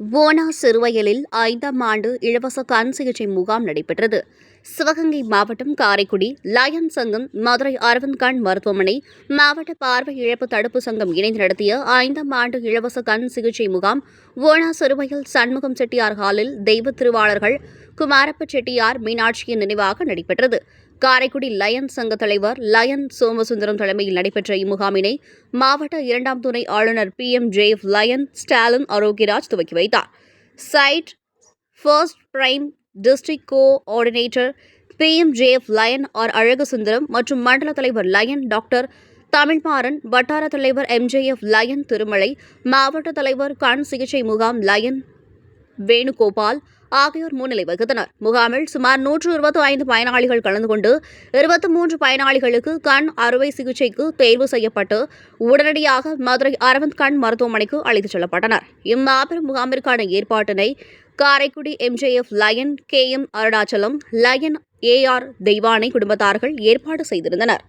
ஓனா சிறுவயலில் 5ஆம் ஆண்டு இலவச கண் சிகிச்சை முகாம் நடைபெற்றது. சிவகங்கை மாவட்டம் காரைக்குடி லயன் சங்கம், மதுரை அரவிந்த் கண் மருத்துவமனை, மாவட்ட பார்வை இழப்பு தடுப்பு சங்கம் இணைந்து நடத்திய 5ஆம் ஆண்டு இலவச கண் சிகிச்சை முகாம் ஓனா சிறுவயல் சண்முகம் செட்டியார் ஹாலில் தெய்வ திருவாளர்கள் குமாரப்ப செட்டியார், மீனாட்சியின் நினைவாக நடைபெற்றது. காரைக்குடி லயன் சங்க தலைவர் லயன் சோமசுந்தரம் தலைமையில் நடைபெற்ற இம்முகாமினை மாவட்ட 2ஆம் துணை ஆளுநர் PMJF லயன் ஸ்டாலின் ஆரோக்கியராஜ் துவக்கி வைத்தார். Sight first prime district coordinator PMJF lion Alagusundaram மற்றும் மண்டல தலைவர் லயன் டாக்டர் தமிழ்மாறன், வட்டார தலைவர் MJF லயன் திருமலை, மாவட்ட தலைவர் கண் சிகிச்சை முகாம் லயன் வேணுகோபால் ஆகியோர் முன்னிலை வகித்தனர். முகாமில் சுமார் 125 பயனாளிகள் கலந்து கொண்டு 23 பயனாளிகளுக்கு கண் அறுவை சிகிச்சைக்கு தேர்வு செய்யப்பட்டு உடனடியாக மதுரை அரவிந்த் கண் மருத்துவமனைக்கு அழைத்துச் செல்லப்பட்டனர். இம்மாபெரும் முகாமிற்கான ஏற்பாட்டினை Karaikudi MJF lion KM Arunachalam, lion AR Deivanai குடும்பத்தார்கள் ஏற்பாடு செய்திருந்தனர்.